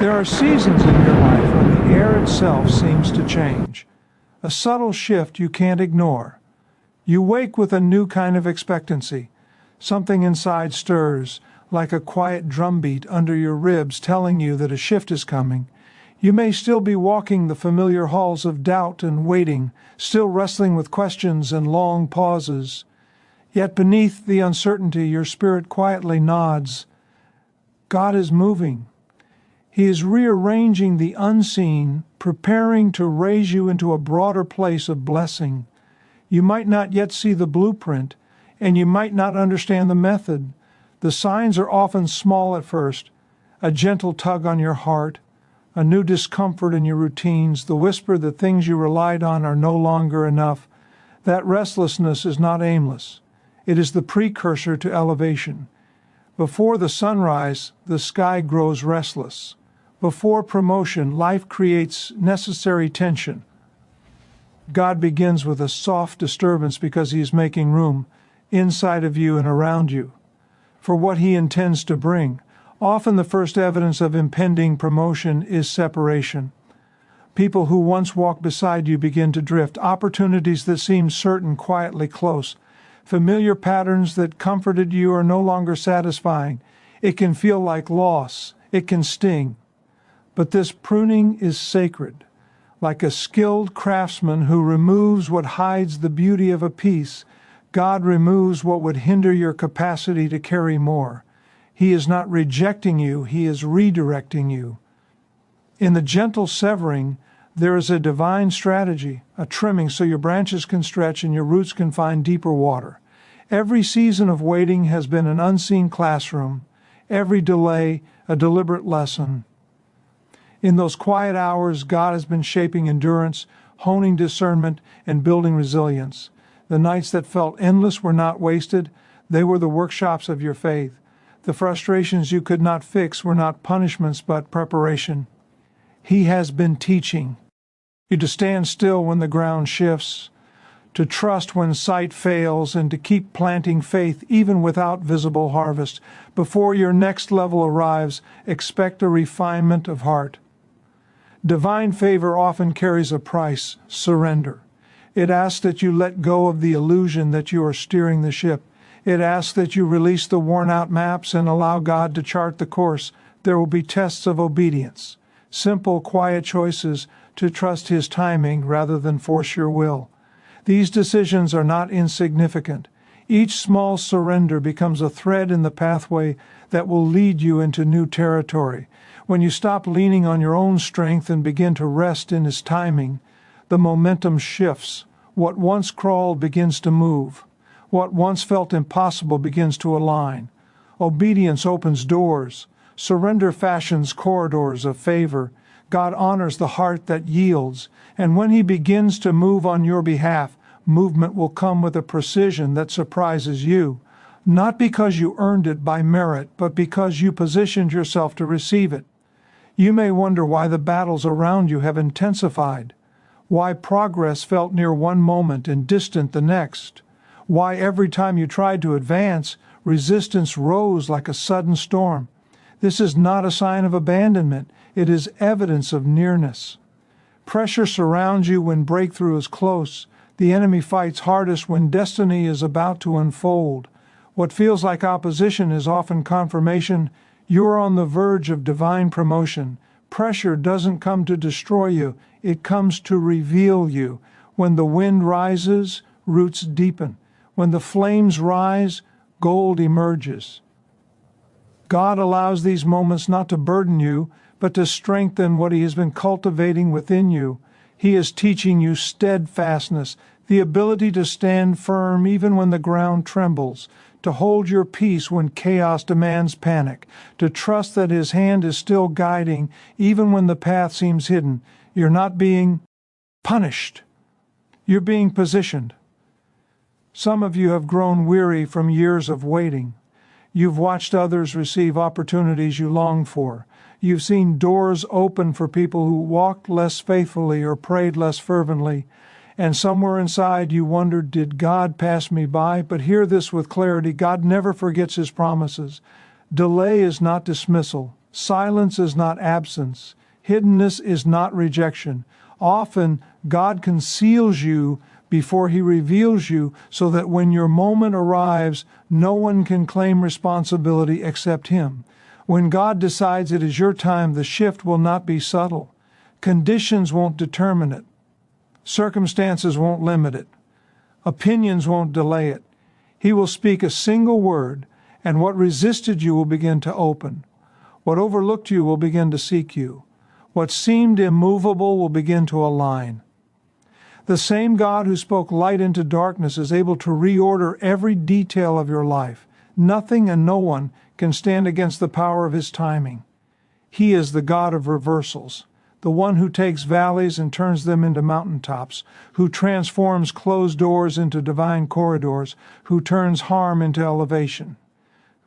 There are seasons in your life when the air itself seems to change. A subtle shift you can't ignore. You wake with a new kind of expectancy. Something inside stirs, like a quiet drumbeat under your ribs telling you that a shift is coming. You may still be walking the familiar halls of doubt and waiting, still wrestling with questions and long pauses. Yet beneath the uncertainty, your spirit quietly nods. God is moving. He is rearranging the unseen, preparing to raise you into a broader place of blessing. You might not yet see the blueprint, and you might not understand the method. The signs are often small at first, a gentle tug on your heart, a new discomfort in your routines, the whisper that things you relied on are no longer enough. That restlessness is not aimless. It is the precursor to elevation. Before the sunrise, the sky grows restless. Before promotion, life creates necessary tension. God begins with a soft disturbance because He is making room inside of you and around you for what He intends to bring. Often the first evidence of impending promotion is separation. People who once walked beside you begin to drift. Opportunities that seemed certain quietly close. Familiar patterns that comforted you are no longer satisfying. It can feel like loss. It can sting. But this pruning is sacred. Like a skilled craftsman who removes what hides the beauty of a piece, God removes what would hinder your capacity to carry more. He is not rejecting you, He is redirecting you. In the gentle severing, there is a divine strategy, a trimming so your branches can stretch and your roots can find deeper water. Every season of waiting has been an unseen classroom, every delay a deliberate lesson. In those quiet hours, God has been shaping endurance, honing discernment, and building resilience. The nights that felt endless were not wasted. They were the workshops of your faith. The frustrations you could not fix were not punishments but preparation. He has been teaching you to stand still when the ground shifts, to trust when sight fails, and to keep planting faith even without visible harvest. Before your next level arrives, expect a refinement of heart. Divine favor often carries a price, surrender. It asks that you let go of the illusion that you are steering the ship. It asks that you release the worn-out maps and allow God to chart the course. There will be tests of obedience, simple, quiet choices to trust His timing rather than force your will. These decisions are not insignificant. Each small surrender becomes a thread in the pathway that will lead you into new territory. When you stop leaning on your own strength and begin to rest in His timing, the momentum shifts. What once crawled begins to move. What once felt impossible begins to align. Obedience opens doors. Surrender fashions corridors of favor. God honors the heart that yields, and when He begins to move on your behalf, movement will come with a precision that surprises you, not because you earned it by merit, but because you positioned yourself to receive it. You may wonder why the battles around you have intensified, why progress felt near one moment and distant the next, why every time you tried to advance, resistance rose like a sudden storm. This is not a sign of abandonment. It is evidence of nearness. Pressure surrounds you when breakthrough is close. The enemy fights hardest when destiny is about to unfold. What feels like opposition is often confirmation. You are on the verge of divine promotion. Pressure doesn't come to destroy you. It comes to reveal you. When the wind rises, roots deepen. When the flames rise, gold emerges. God allows these moments not to burden you, but to strengthen what He has been cultivating within you. He is teaching you steadfastness, the ability to stand firm even when the ground trembles, to hold your peace when chaos demands panic, to trust that His hand is still guiding even when the path seems hidden. You're not being punished. You're being positioned. Some of you have grown weary from years of waiting. You've watched others receive opportunities you longed for. You've seen doors open for people who walked less faithfully or prayed less fervently. And somewhere inside you wondered, did God pass me by? But hear this with clarity. God never forgets His promises. Delay is not dismissal. Silence is not absence. Hiddenness is not rejection. Often, God conceals you before He reveals you so that when your moment arrives, no one can claim responsibility except Him. When God decides it is your time, the shift will not be subtle. Conditions won't determine it. Circumstances won't limit it. Opinions won't delay it. He will speak a single word, and what resisted you will begin to open. What overlooked you will begin to seek you. What seemed immovable will begin to align. The same God who spoke light into darkness is able to reorder every detail of your life. Nothing and no one can stand against the power of His timing. He is the God of reversals, the one who takes valleys and turns them into mountaintops, who transforms closed doors into divine corridors, who turns harm into elevation.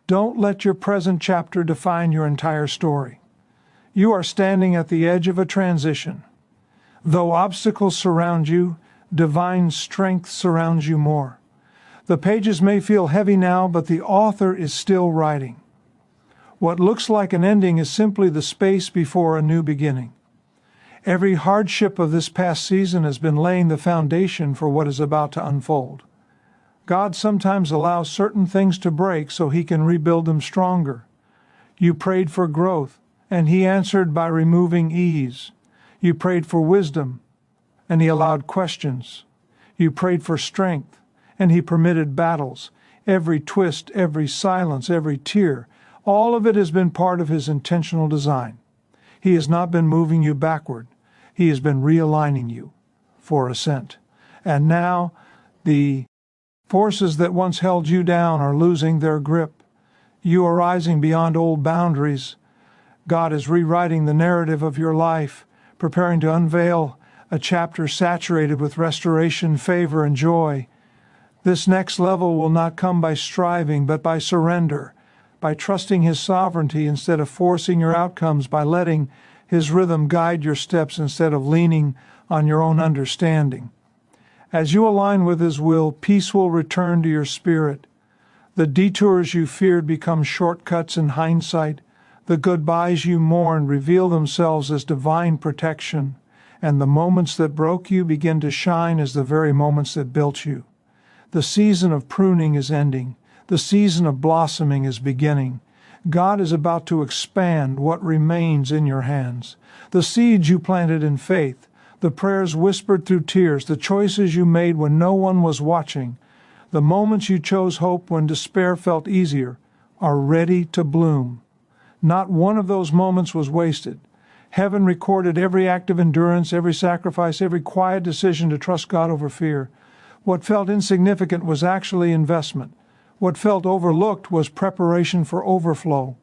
Don't let your present chapter define your entire story. You are standing at the edge of a transition. Though obstacles surround you, divine strength surrounds you more. The pages may feel heavy now, but the author is still writing. What looks like an ending is simply the space before a new beginning. Every hardship of this past season has been laying the foundation for what is about to unfold. God sometimes allows certain things to break so He can rebuild them stronger. You prayed for growth, and He answered by removing ease. You prayed for wisdom, and He allowed questions. You prayed for strength, and He permitted battles. Every twist, every silence, every tear, all of it has been part of His intentional design. He has not been moving you backward. He has been realigning you for ascent. And now, the forces that once held you down are losing their grip. You are rising beyond old boundaries. God is rewriting the narrative of your life, preparing to unveil a chapter saturated with restoration, favor, and joy. This next level will not come by striving, but by surrender, by trusting His sovereignty instead of forcing your outcomes, by letting His rhythm guide your steps instead of leaning on your own understanding. As you align with His will, peace will return to your spirit. The detours you feared become shortcuts in hindsight. The goodbyes you mourn reveal themselves as divine protection, and the moments that broke you begin to shine as the very moments that built you. The season of pruning is ending. The season of blossoming is beginning. God is about to expand what remains in your hands. The seeds you planted in faith, the prayers whispered through tears, the choices you made when no one was watching, the moments you chose hope when despair felt easier, are ready to bloom. Not one of those moments was wasted. Heaven recorded every act of endurance, every sacrifice, every quiet decision to trust God over fear. What felt insignificant was actually investment. What felt overlooked was preparation for overflow.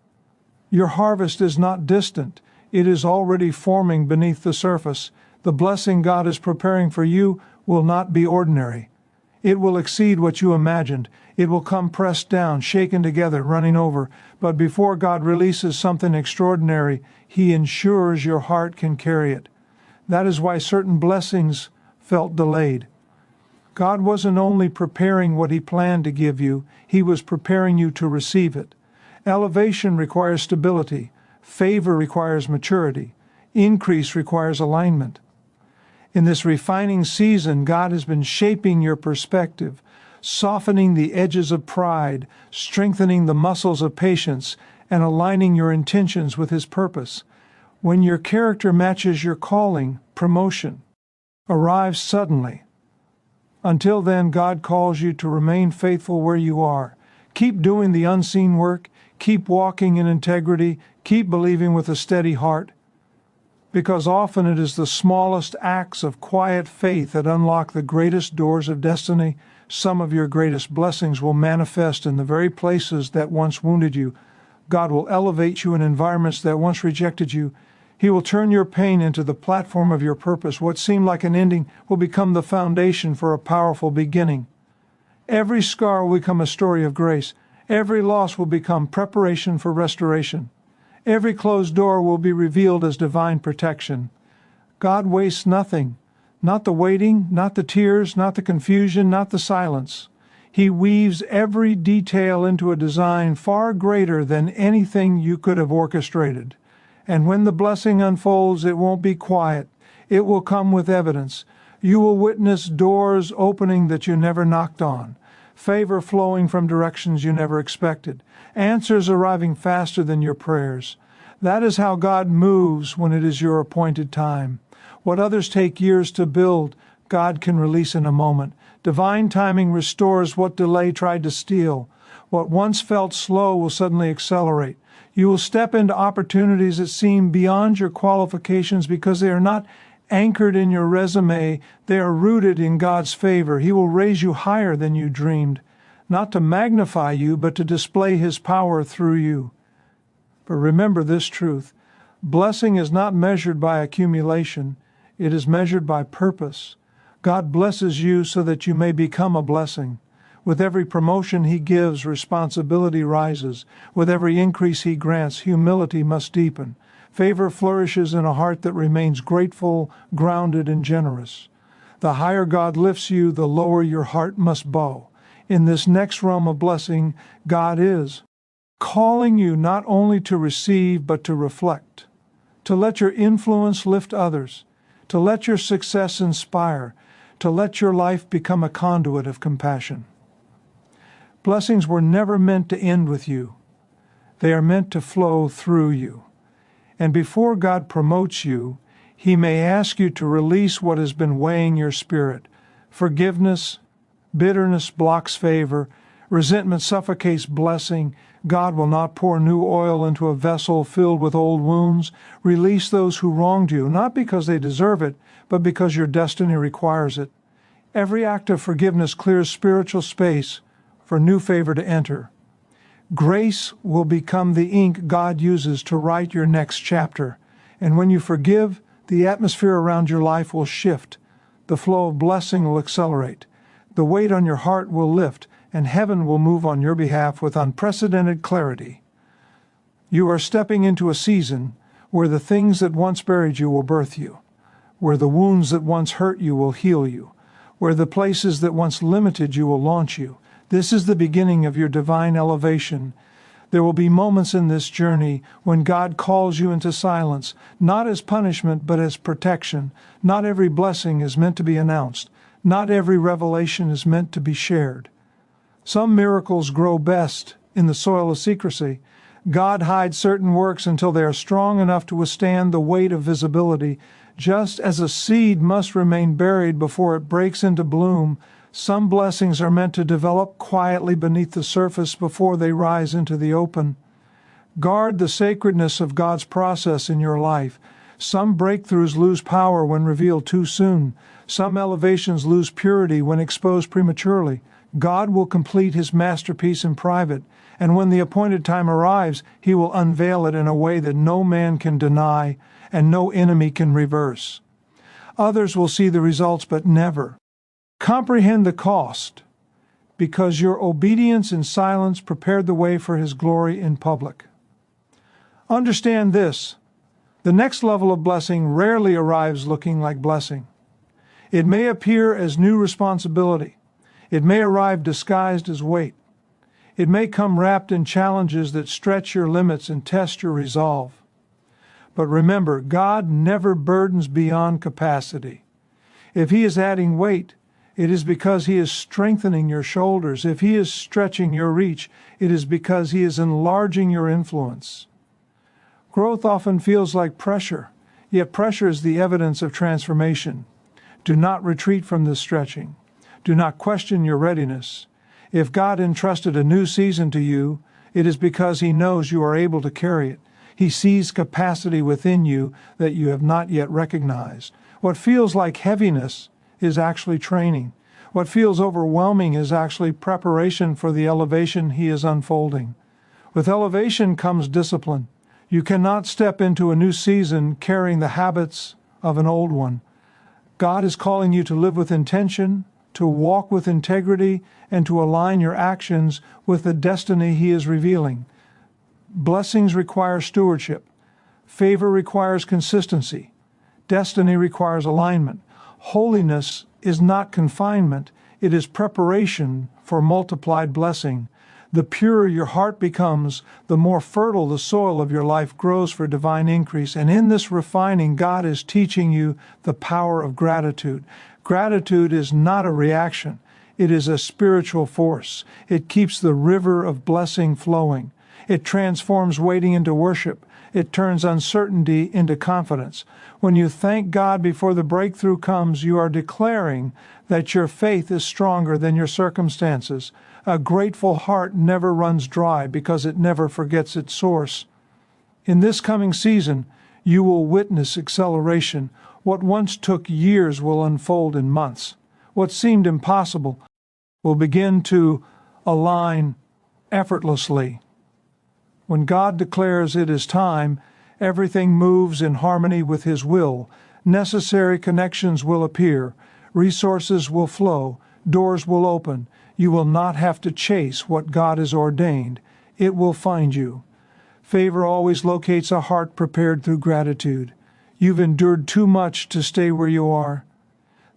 Your harvest is not distant. It is already forming beneath the surface. The blessing God is preparing for you will not be ordinary. It will exceed what you imagined. It will come pressed down, shaken together, running over. But before God releases something extraordinary, He ensures your heart can carry it. That is why certain blessings felt delayed. God wasn't only preparing what He planned to give you, He was preparing you to receive it. Elevation requires stability. Favor requires maturity. Increase requires alignment. In this refining season, God has been shaping your perspective, softening the edges of pride, strengthening the muscles of patience, and aligning your intentions with His purpose. When your character matches your calling, promotion arrives suddenly. Until then, God calls you to remain faithful where you are. Keep doing the unseen work. Keep walking in integrity. Keep believing with a steady heart. Because often it is the smallest acts of quiet faith that unlock the greatest doors of destiny. Some of your greatest blessings will manifest in the very places that once wounded you. God will elevate you in environments that once rejected you. He will turn your pain into the platform of your purpose. What seemed like an ending will become the foundation for a powerful beginning. Every scar will become a story of grace. Every loss will become preparation for restoration. Every closed door will be revealed as divine protection. God wastes nothing, not the waiting, not the tears, not the confusion, not the silence. He weaves every detail into a design far greater than anything you could have orchestrated. And when the blessing unfolds, it won't be quiet. It will come with evidence. You will witness doors opening that you never knocked on, favor flowing from directions you never expected, answers arriving faster than your prayers. That is how God moves when it is your appointed time. What others take years to build, God can release in a moment. Divine timing restores what delay tried to steal. What once felt slow will suddenly accelerate. You will step into opportunities that seem beyond your qualifications because they are not anchored in your resume. They are rooted in God's favor. He will raise you higher than you dreamed, not to magnify you, but to display His power through you. But remember this truth: blessing is not measured by accumulation. It is measured by purpose. God blesses you so that you may become a blessing. With every promotion He gives, responsibility rises. With every increase He grants, humility must deepen. Favor flourishes in a heart that remains grateful, grounded, and generous. The higher God lifts you, the lower your heart must bow. In this next realm of blessing, God is calling you not only to receive, but to reflect, to let your influence lift others, to let your success inspire, to let your life become a conduit of compassion. Blessings were never meant to end with you. They are meant to flow through you. And before God promotes you, He may ask you to release what has been weighing your spirit. Forgiveness, bitterness blocks favor. Resentment suffocates blessing. God will not pour new oil into a vessel filled with old wounds. Release those who wronged you, not because they deserve it, but because your destiny requires it. Every act of forgiveness clears spiritual space for new favor to enter. Grace will become the ink God uses to write your next chapter. And when you forgive, the atmosphere around your life will shift. The flow of blessing will accelerate. The weight on your heart will lift, and heaven will move on your behalf with unprecedented clarity. You are stepping into a season where the things that once buried you will birth you, where the wounds that once hurt you will heal you, where the places that once limited you will launch you. This is the beginning of your divine elevation. There will be moments in this journey when God calls you into silence, not as punishment, but as protection. Not every blessing is meant to be announced. Not every revelation is meant to be shared. Some miracles grow best in the soil of secrecy. God hides certain works until they are strong enough to withstand the weight of visibility. Just as a seed must remain buried before it breaks into bloom, some blessings are meant to develop quietly beneath the surface before they rise into the open. Guard the sacredness of God's process in your life. Some breakthroughs lose power when revealed too soon. Some elevations lose purity when exposed prematurely. God will complete His masterpiece in private, and when the appointed time arrives, He will unveil it in a way that no man can deny and no enemy can reverse. Others will see the results, but never comprehend the cost, because your obedience in silence prepared the way for His glory in public. Understand this: the next level of blessing rarely arrives looking like blessing. It may appear as new responsibility. It may arrive disguised as weight. It may come wrapped in challenges that stretch your limits and test your resolve. But remember, God never burdens beyond capacity. If He is adding weight, it is because He is strengthening your shoulders. If He is stretching your reach, it is because He is enlarging your influence. Growth often feels like pressure, yet pressure is the evidence of transformation. Do not retreat from this stretching. Do not question your readiness. If God entrusted a new season to you, it is because He knows you are able to carry it. He sees capacity within you that you have not yet recognized. What feels like heaviness is actually training. What feels overwhelming is actually preparation for the elevation He is unfolding. With elevation comes discipline. You cannot step into a new season carrying the habits of an old one. God is calling you to live with intention, to walk with integrity, and to align your actions with the destiny He is revealing. Blessings require stewardship. Favor requires consistency. Destiny requires alignment. Holiness is not confinement. It is preparation for multiplied blessing. The purer your heart becomes, the more fertile the soil of your life grows for divine increase. And in this refining, God is teaching you the power of gratitude. Gratitude is not a reaction. It is a spiritual force. It keeps the river of blessing flowing. It transforms waiting into worship. It turns uncertainty into confidence. When you thank God before the breakthrough comes, you are declaring that your faith is stronger than your circumstances. A grateful heart never runs dry because it never forgets its source. In this coming season, you will witness acceleration. What once took years will unfold in months. What seemed impossible will begin to align effortlessly. When God declares it is time, everything moves in harmony with His will. Necessary connections will appear. Resources will flow. Doors will open. You will not have to chase what God has ordained. It will find you. Favor always locates a heart prepared through gratitude. You've endured too much to stay where you are.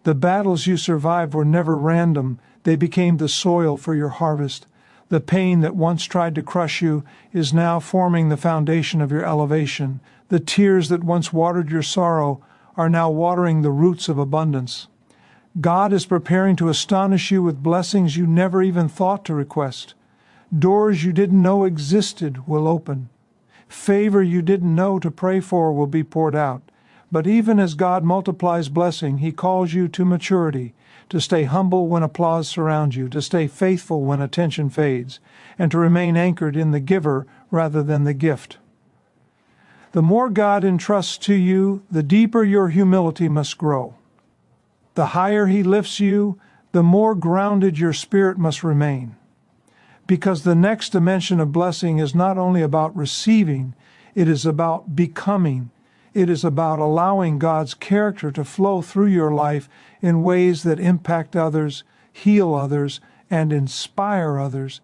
The battles you survived were never random. They became the soil for your harvest. The pain that once tried to crush you is now forming the foundation of your elevation. The tears that once watered your sorrow are now watering the roots of abundance. God is preparing to astonish you with blessings you never even thought to request. Doors you didn't know existed will open. Favor you didn't know to pray for will be poured out. But even as God multiplies blessing, He calls you to maturity, to stay humble when applause surrounds you, to stay faithful when attention fades, and to remain anchored in the giver rather than the gift. The more God entrusts to you, the deeper your humility must grow. The higher He lifts you, the more grounded your spirit must remain. Because the next dimension of blessing is not only about receiving, it is about becoming. It is about allowing God's character to flow through your life in ways that impact others, heal others, and inspire others.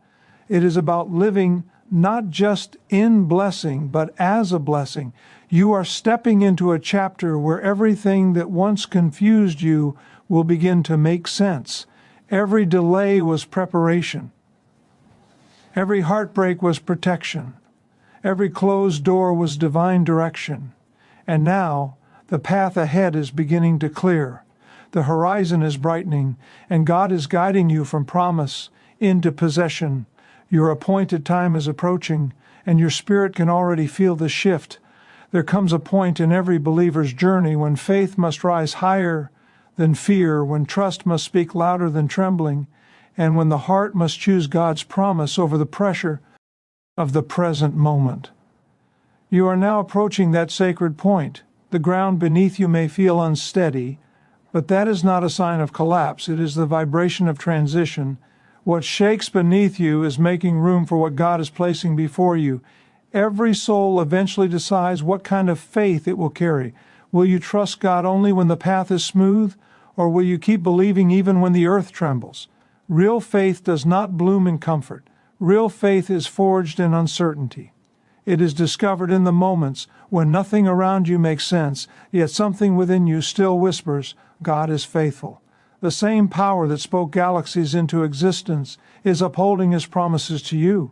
It is about living not just in blessing, but as a blessing. You are stepping into a chapter where everything that once confused you will begin to make sense. Every delay was preparation. Every heartbreak was protection. Every closed door was divine direction. And now, the path ahead is beginning to clear. The horizon is brightening, and God is guiding you from promise into possession. Your appointed time is approaching, and your spirit can already feel the shift. There comes a point in every believer's journey when faith must rise higher than fear, when trust must speak louder than trembling, and when the heart must choose God's promise over the pressure of the present moment. You are now approaching that sacred point. The ground beneath you may feel unsteady, but that is not a sign of collapse. It is the vibration of transition. What shakes beneath you is making room for what God is placing before you. Every soul eventually decides what kind of faith it will carry. Will you trust God only when the path is smooth, or will you keep believing even when the earth trembles? Real faith does not bloom in comfort. Real faith is forged in uncertainty. It is discovered in the moments when nothing around you makes sense, yet something within you still whispers, God is faithful. The same power that spoke galaxies into existence is upholding His promises to you.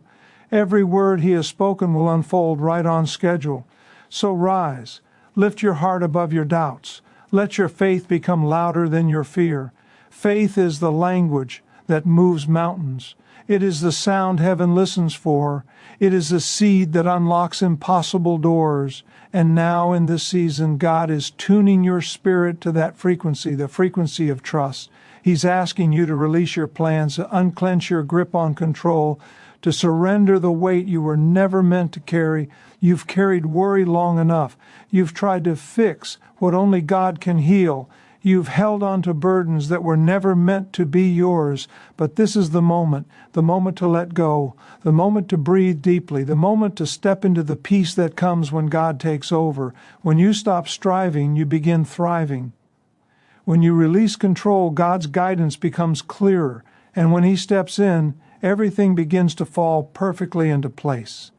Every word He has spoken will unfold right on schedule. So rise, lift your heart above your doubts. Let your faith become louder than your fear. Faith is the language that moves mountains. It is the sound heaven listens for. It is the seed that unlocks impossible doors. And now in this season, God is tuning your spirit to that frequency, the frequency of trust. He's asking you to release your plans, to unclench your grip on control, to surrender the weight you were never meant to carry. You've carried worry long enough. You've tried to fix what only God can heal. You've held on to burdens that were never meant to be yours, but this is the moment to let go, the moment to breathe deeply, the moment to step into the peace that comes when God takes over. When you stop striving, you begin thriving. When you release control, God's guidance becomes clearer, and when He steps in, everything begins to fall perfectly into place.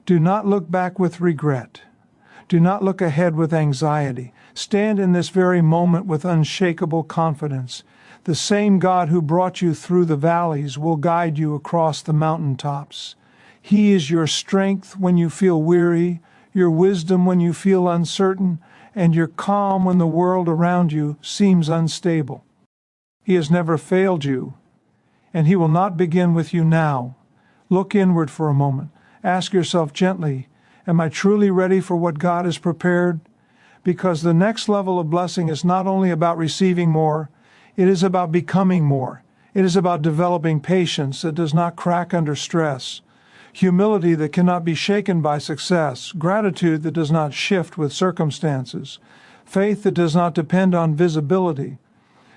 Do not look back with regret. Do not look ahead with anxiety. Stand in this very moment with unshakable confidence. The same God who brought you through the valleys will guide you across the mountaintops. He is your strength when you feel weary, your wisdom when you feel uncertain, and your calm when the world around you seems unstable. He has never failed you, and He will not begin with you now. Look inward for a moment. Ask yourself gently, am I truly ready for what God has prepared? Because the next level of blessing is not only about receiving more, it is about becoming more. It is about developing patience that does not crack under stress, humility that cannot be shaken by success, gratitude that does not shift with circumstances, faith that does not depend on visibility.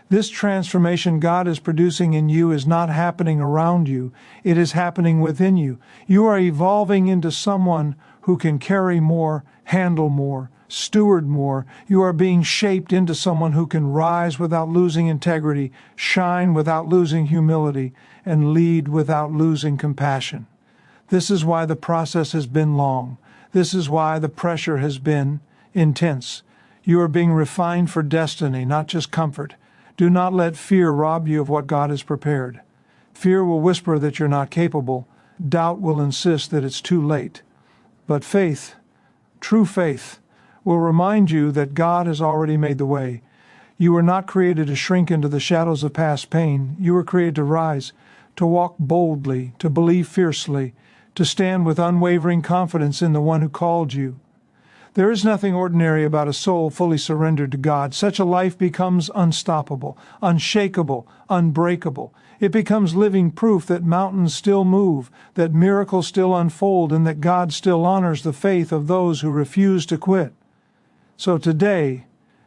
This transformation God is producing in you is not happening around you. It is happening within you. You are evolving into someone who can carry more, handle more, steward more. You are being shaped into someone who can rise without losing integrity, shine without losing humility, and lead without losing compassion. This is why the process has been long. This is why the pressure has been intense. You are being refined for destiny, not just comfort. Do not let fear rob you of what God has prepared. Fear will whisper that you're not capable. Doubt will insist that it's too late. But faith, true faith, will remind you that God has already made the way. You were not created to shrink into the shadows of past pain. You were created to rise, to walk boldly, to believe fiercely, to stand with unwavering confidence in the one who called you. There is nothing ordinary about a soul fully surrendered to God. Such a life becomes unstoppable, unshakable, unbreakable. It becomes living proof that mountains still move, that miracles still unfold, and that God still honors the faith of those who refuse to quit. So today,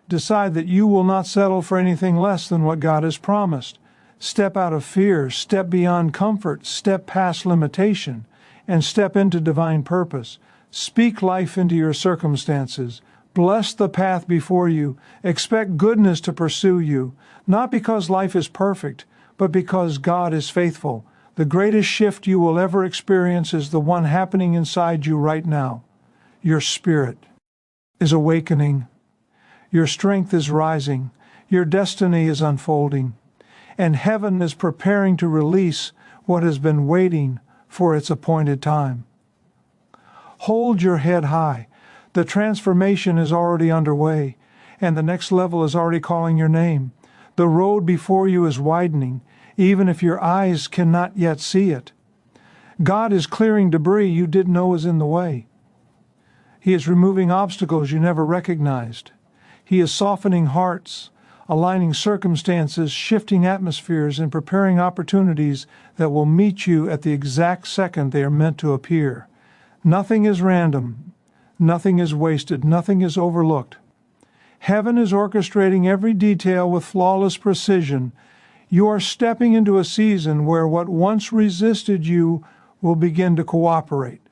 decide that you will not settle for anything less than what God has promised. Step out of fear, step beyond comfort, step past limitation, and step into divine purpose. Speak life into your circumstances. Bless the path before you. Expect goodness to pursue you, not because life is perfect, but because God is faithful. The greatest shift you will ever experience is the one happening inside you right now. Your spirit is awakening. Your strength is rising. Your destiny is unfolding. And heaven is preparing to release what has been waiting for its appointed time. Hold your head high. The transformation is already underway, and the next level is already calling your name. The road before you is widening, even if your eyes cannot yet see it. God is clearing debris you didn't know was in the way. He is removing obstacles you never recognized. He is softening hearts, aligning circumstances, shifting atmospheres, and preparing opportunities that will meet you at the exact second they are meant to appear. Nothing is random. Nothing is wasted. Nothing is overlooked. Heaven is orchestrating every detail with flawless precision. You are stepping into a season where what once resisted you will begin to cooperate.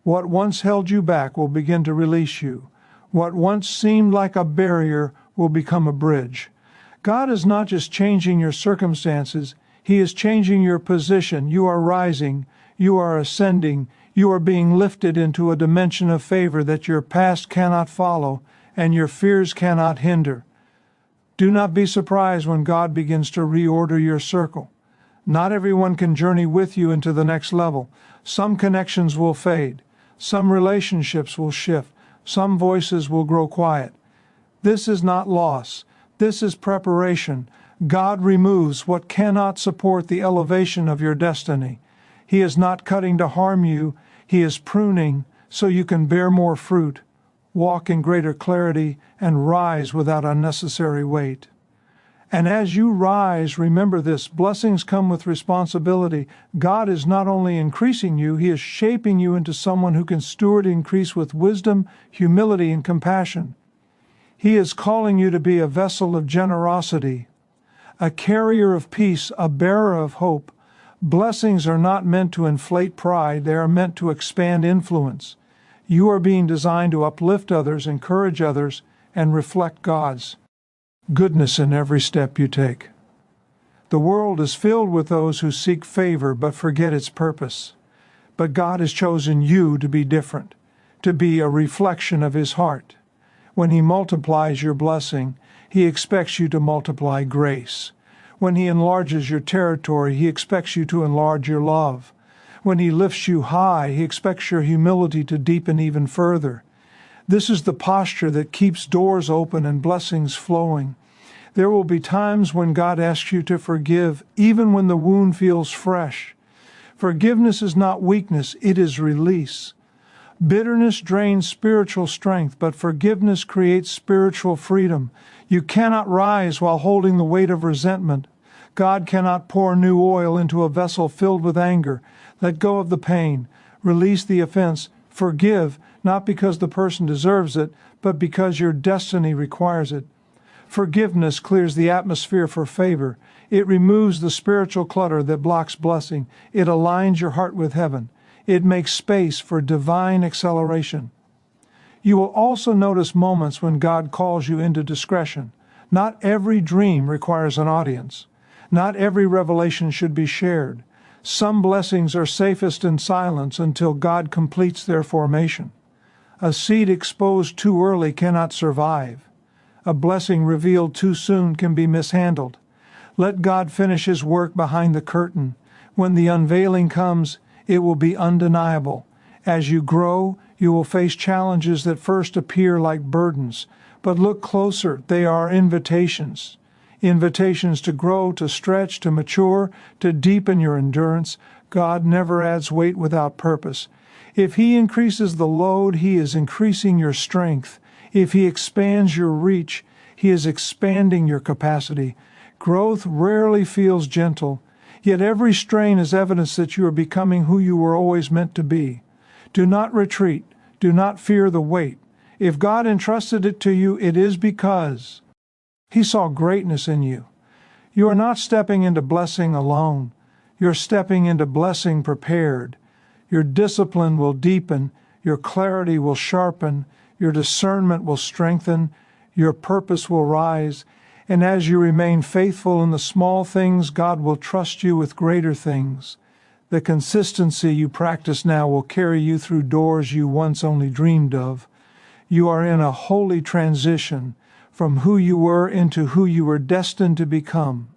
What once held you back will begin to release you. What once seemed like a barrier will become a bridge. God is not just changing your circumstances, He is changing your position. You are rising. You are ascending. You are being lifted into a dimension of favor that your past cannot follow and your fears cannot hinder. Do not be surprised when God begins to reorder your circle. Not everyone can journey with you into the next level. Some connections will fade. Some relationships will shift. Some voices will grow quiet. This is not loss. This is preparation. God removes what cannot support the elevation of your destiny. He is not cutting to harm you. He is pruning so you can bear more fruit, walk in greater clarity, and rise without unnecessary weight. And as you rise, remember this, blessings come with responsibility. God is not only increasing you, He is shaping you into someone who can steward increase with wisdom, humility, and compassion. He is calling you to be a vessel of generosity, a carrier of peace, a bearer of hope. Blessings are not meant to inflate pride. They are meant to expand influence. You are being designed to uplift others, encourage others, and reflect God's goodness in every step you take. The world is filled with those who seek favor but forget its purpose. But God has chosen you to be different, to be a reflection of His heart. When He multiplies your blessing, He expects you to multiply grace. When He enlarges your territory, He expects you to enlarge your love. When He lifts you high, He expects your humility to deepen even further. This is the posture that keeps doors open and blessings flowing. There will be times when God asks you to forgive, even when the wound feels fresh. Forgiveness is not weakness, it is release. Bitterness drains spiritual strength, but forgiveness creates spiritual freedom. You cannot rise while holding the weight of resentment. God cannot pour new oil into a vessel filled with anger. Let go of the pain. Release the offense. Forgive, not because the person deserves it, but because your destiny requires it. Forgiveness clears the atmosphere for favor. It removes the spiritual clutter that blocks blessing. It aligns your heart with heaven. It makes space for divine acceleration. You will also notice moments when God calls you into discretion. Not every dream requires an audience. Not every revelation should be shared. Some blessings are safest in silence until God completes their formation. A seed exposed too early cannot survive. A blessing revealed too soon can be mishandled. Let God finish His work behind the curtain. When the unveiling comes, it will be undeniable. As you grow, you will face challenges that first appear like burdens. But look closer, they are invitations. Invitations to grow, to stretch, to mature, to deepen your endurance. God never adds weight without purpose. If He increases the load, He is increasing your strength. If He expands your reach, He is expanding your capacity. Growth rarely feels gentle, yet every strain is evidence that you are becoming who you were always meant to be. Do not retreat. Do not fear the weight. If God entrusted it to you, it is because He saw greatness in you. You are not stepping into blessing alone. You're stepping into blessing prepared. Your discipline will deepen. Your clarity will sharpen. Your discernment will strengthen. Your purpose will rise. And as you remain faithful in the small things, God will trust you with greater things. The consistency you practice now will carry you through doors you once only dreamed of. You are in a holy transition from who you were into who you were destined to become.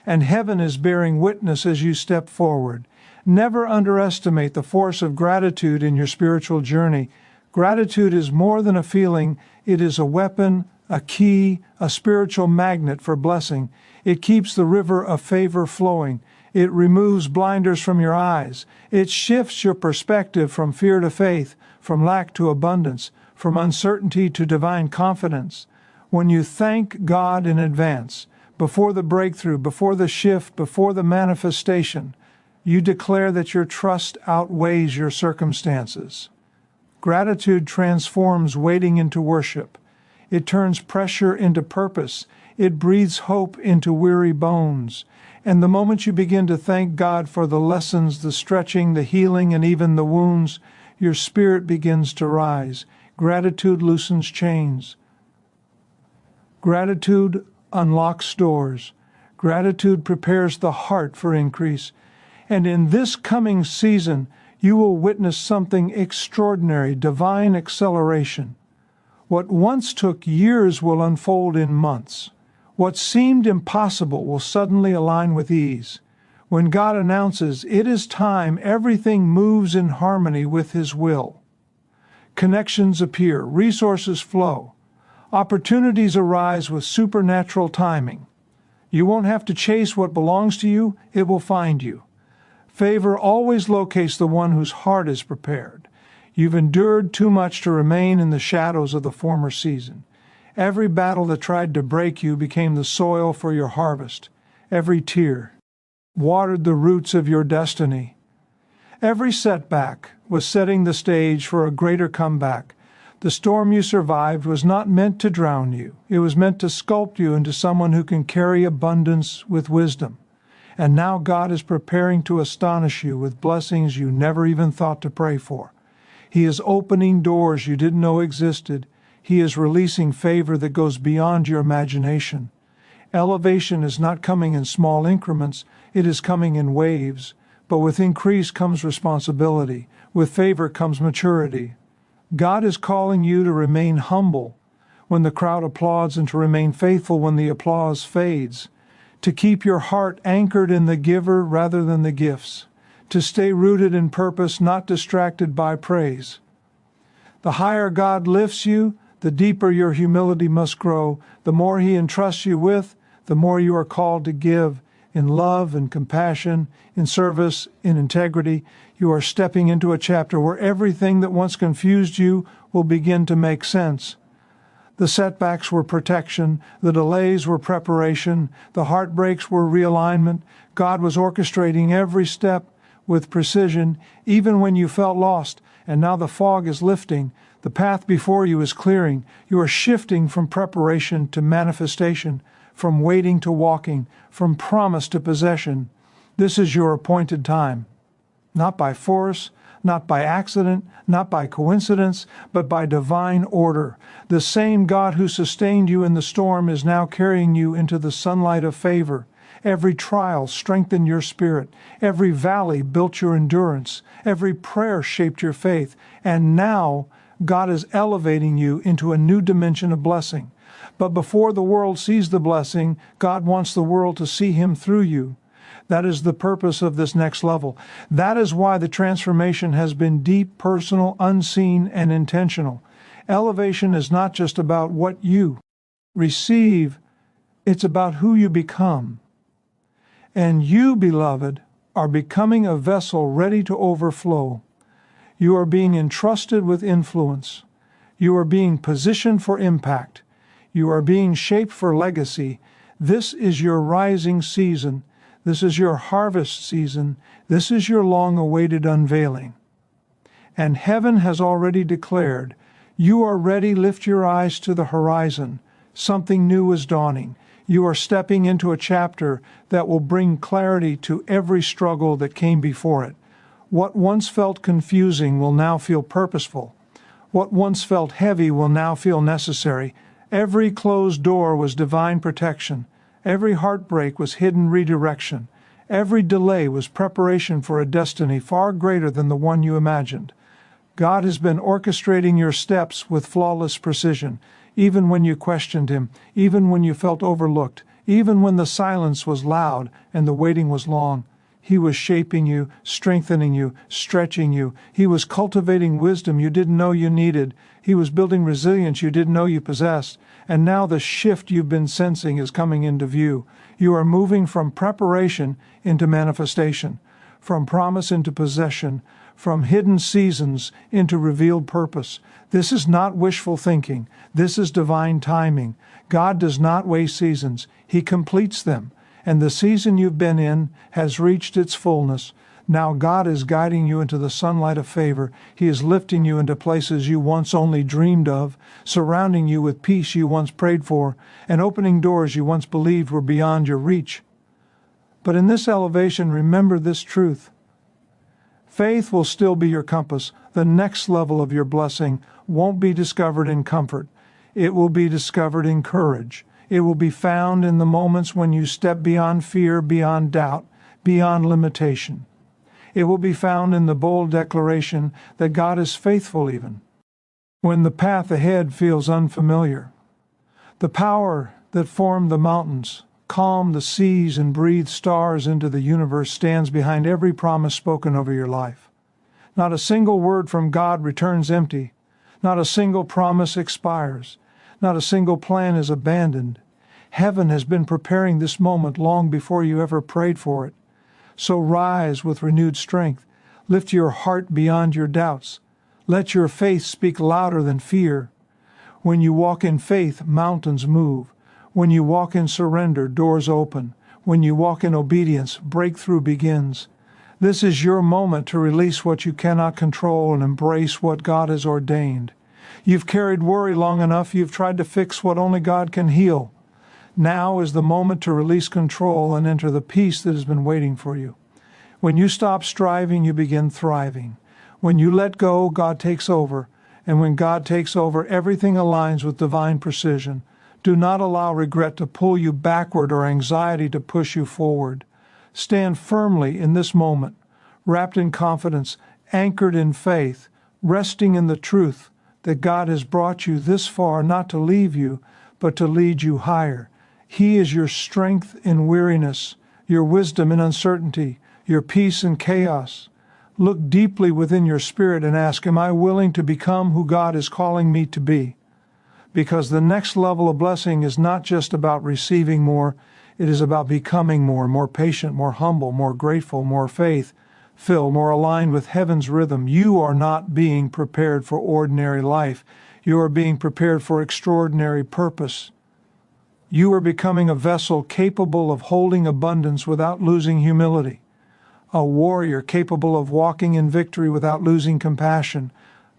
And heaven is bearing witness as you step forward. Never underestimate the force of gratitude in your spiritual journey. Gratitude is more than a feeling. It is a weapon, a key, a spiritual magnet for blessing. It keeps the river of favor flowing. It removes blinders from your eyes. It shifts your perspective from fear to faith, from lack to abundance, from uncertainty to divine confidence. When you thank God in advance, before the breakthrough, before the shift, before the manifestation, you declare that your trust outweighs your circumstances. Gratitude transforms waiting into worship. It turns pressure into purpose. It breathes hope into weary bones. And the moment you begin to thank God for the lessons, the stretching, the healing, and even the wounds, your spirit begins to rise. Gratitude loosens chains. Gratitude unlocks doors. Gratitude prepares the heart for increase. And in this coming season, you will witness something extraordinary, divine acceleration. What once took years will unfold in months. What seemed impossible will suddenly align with ease. When God announces, "It is time," everything moves in harmony with His will. Connections appear, resources flow. Opportunities arise with supernatural timing. You won't have to chase what belongs to you, it will find you. Favor always locates the one whose heart is prepared. You've endured too much to remain in the shadows of the former season. Every battle that tried to break you became the soil for your harvest. Every tear watered the roots of your destiny. Every setback was setting the stage for a greater comeback. The storm you survived was not meant to drown you. It was meant to sculpt you into someone who can carry abundance with wisdom. And now God is preparing to astonish you with blessings you never even thought to pray for. He is opening doors you didn't know existed. He is releasing favor that goes beyond your imagination. Elevation is not coming in small increments, it is coming in waves. But with increase comes responsibility. With favor comes maturity. God is calling you to remain humble when the crowd applauds and to remain faithful when the applause fades. to keep your heart anchored in the giver rather than the gifts, to stay rooted in purpose, not distracted by praise. The higher God lifts you, the deeper your humility must grow. The more He entrusts you with, the more you are called to give in love and compassion, in service, in integrity. You are stepping into a chapter where everything that once confused you will begin to make sense. The setbacks were protection, the delays were preparation, the heartbreaks were realignment. God was orchestrating every step with precision, even when you felt lost, and now the fog is lifting. The path before you is clearing. You are shifting from preparation to manifestation, from waiting to walking, from promise to possession. This is your appointed time, not by force, not by accident, not by coincidence, but by divine order. The same God who sustained you in the storm is now carrying you into the sunlight of favor. Every trial strengthened your spirit. Every valley built your endurance. Every prayer shaped your faith. And now God is elevating you into a new dimension of blessing. But before the world sees the blessing, God wants the world to see Him through you. That is the purpose of this next level. That is why the transformation has been deep, personal, unseen, and intentional. Elevation is not just about what you receive, it's about who you become. And you, beloved, are becoming a vessel ready to overflow. You are being entrusted with influence. You are being positioned for impact. You are being shaped for legacy. This is your rising season. This is your harvest season. This is your long-awaited unveiling. And heaven has already declared, you are ready. Lift your eyes to the horizon. Something new is dawning. You are stepping into a chapter that will bring clarity to every struggle that came before it. What once felt confusing will now feel purposeful. What once felt heavy will now feel necessary. Every closed door was divine protection. Every heartbreak was hidden redirection. Every delay was preparation for a destiny far greater than the one you imagined. God has been orchestrating your steps with flawless precision, even when you questioned Him, even when you felt overlooked, even when the silence was loud and the waiting was long. He was shaping you, strengthening you, stretching you. He was cultivating wisdom you didn't know you needed. He was building resilience you didn't know you possessed. And now the shift you've been sensing is coming into view. You are moving from preparation into manifestation, from promise into possession, from hidden seasons into revealed purpose. This is not wishful thinking. This is divine timing. God does not waste seasons. He completes them. And the season you've been in has reached its fullness. Now God is guiding you into the sunlight of favor. He is lifting you into places you once only dreamed of, surrounding you with peace you once prayed for, and opening doors you once believed were beyond your reach. But in this elevation, remember this truth. Faith will still be your compass. The next level of your blessing won't be discovered in comfort. It will be discovered in courage. It will be found in the moments when you step beyond fear, beyond doubt, beyond limitation. It will be found in the bold declaration that God is faithful even when the path ahead feels unfamiliar. The power that formed the mountains, calmed the seas, and breathed stars into the universe stands behind every promise spoken over your life. Not a single word from God returns empty. Not a single promise expires. Not a single plan is abandoned. Heaven has been preparing this moment long before you ever prayed for it. So rise with renewed strength. Lift your heart beyond your doubts. Let your faith speak louder than fear. When you walk in faith, mountains move. When you walk in surrender, doors open. When you walk in obedience, breakthrough begins. This is your moment to release what you cannot control and embrace what God has ordained. You've carried worry long enough. You've tried to fix what only God can heal. Now is the moment to release control and enter the peace that has been waiting for you. When you stop striving, you begin thriving. When you let go, God takes over. And when God takes over, everything aligns with divine precision. Do not allow regret to pull you backward or anxiety to push you forward. Stand firmly in this moment, wrapped in confidence, anchored in faith, resting in the truth that God has brought you this far not to leave you, but to lead you higher. He is your strength in weariness, your wisdom in uncertainty, your peace in chaos. Look deeply within your spirit and ask, am I willing to become who God is calling me to be? Because the next level of blessing is not just about receiving more, it is about becoming more patient, more humble, more grateful, more faith-filled, more aligned with heaven's rhythm. You are not being prepared for ordinary life. You are being prepared for extraordinary purpose. You are becoming a vessel capable of holding abundance without losing humility, a warrior capable of walking in victory without losing compassion,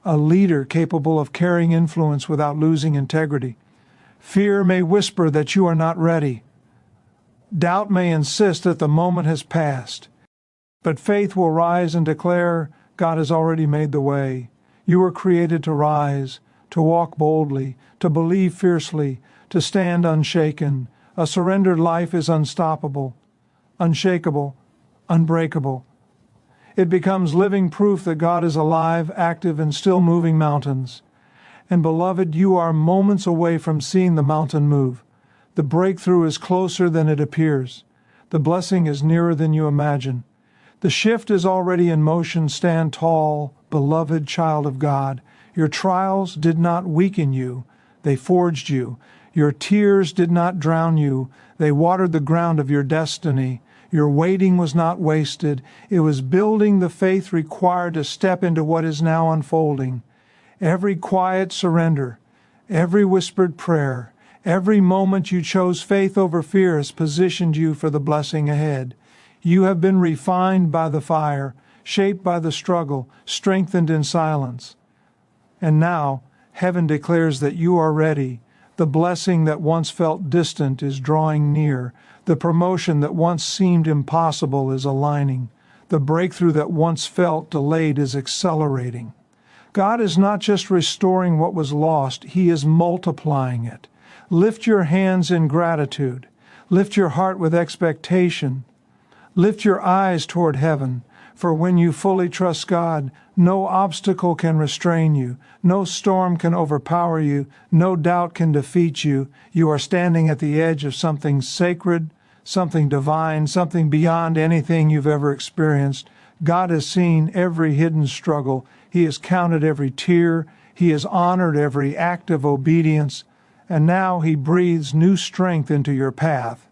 a leader capable of carrying influence without losing integrity. Fear may whisper that you are not ready. Doubt may insist that the moment has passed. But faith will rise and declare, God has already made the way. You were created to rise, to walk boldly, to believe fiercely, to stand unshaken. A surrendered life is unstoppable, unshakable, unbreakable. It becomes living proof that God is alive, active, and still moving mountains. And beloved, you are moments away from seeing the mountain move. The breakthrough is closer than it appears. The blessing is nearer than you imagine. The shift is already in motion. Stand tall, beloved child of God. Your trials did not weaken you. They forged you. Your tears did not drown you. They watered the ground of your destiny. Your waiting was not wasted. It was building the faith required to step into what is now unfolding. Every quiet surrender, every whispered prayer, every moment you chose faith over fear has positioned you for the blessing ahead. You have been refined by the fire, shaped by the struggle, strengthened in silence. And now, heaven declares that you are ready. The blessing that once felt distant is drawing near. The promotion that once seemed impossible is aligning. The breakthrough that once felt delayed is accelerating. God is not just restoring what was lost, He is multiplying it. Lift your hands in gratitude. Lift your heart with expectation. Lift your eyes toward heaven, for when you fully trust God, no obstacle can restrain you, no storm can overpower you, no doubt can defeat you. You are standing at the edge of something sacred, something divine, something beyond anything you've ever experienced. God has seen every hidden struggle. He has counted every tear. He has honored every act of obedience. And now He breathes new strength into your path.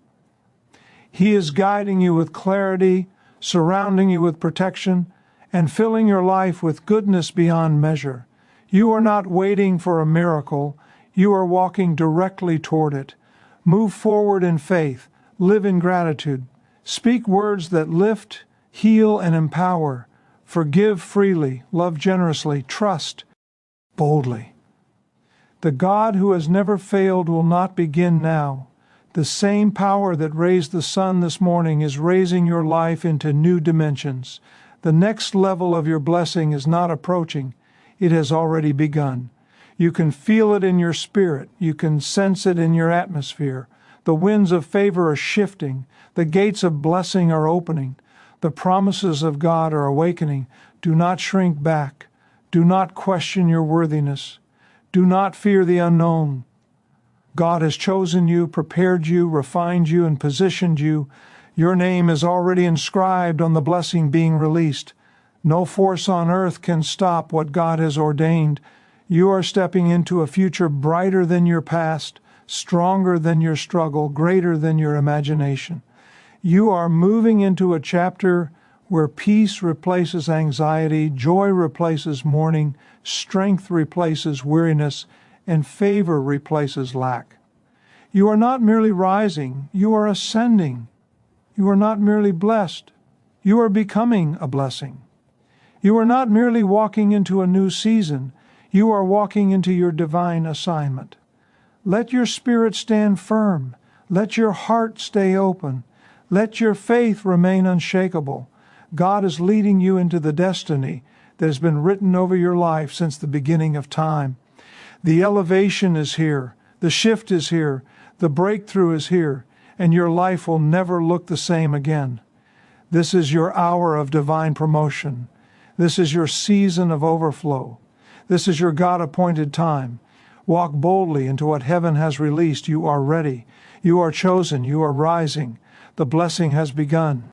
He is guiding you with clarity, surrounding you with protection, and filling your life with goodness beyond measure. You are not waiting for a miracle. You are walking directly toward it. Move forward in faith. Live in gratitude. Speak words that lift, heal, and empower. Forgive freely. Love generously. Trust boldly. The God who has never failed will not begin now. The same power that raised the sun this morning is raising your life into new dimensions. The next level of your blessing is not approaching. It has already begun. You can feel it in your spirit. You can sense it in your atmosphere. The winds of favor are shifting. The gates of blessing are opening. The promises of God are awakening. Do not shrink back. Do not question your worthiness. Do not fear the unknown. God has chosen you, prepared you, refined you, and positioned you. Your name is already inscribed on the blessing being released. No force on earth can stop what God has ordained. You are stepping into a future brighter than your past, stronger than your struggle, greater than your imagination. You are moving into a chapter where peace replaces anxiety, joy replaces mourning, strength replaces weariness, and favor replaces lack. You are not merely rising, you are ascending. You are not merely blessed, you are becoming a blessing. You are not merely walking into a new season, you are walking into your divine assignment. Let your spirit stand firm. Let your heart stay open. Let your faith remain unshakable. God is leading you into the destiny that has been written over your life since the beginning of time. The elevation is here. The shift is here. The breakthrough is here. And your life will never look the same again. This is your hour of divine promotion. This is your season of overflow. This is your God-appointed time. Walk boldly into what heaven has released. You are ready. You are chosen. You are rising. The blessing has begun.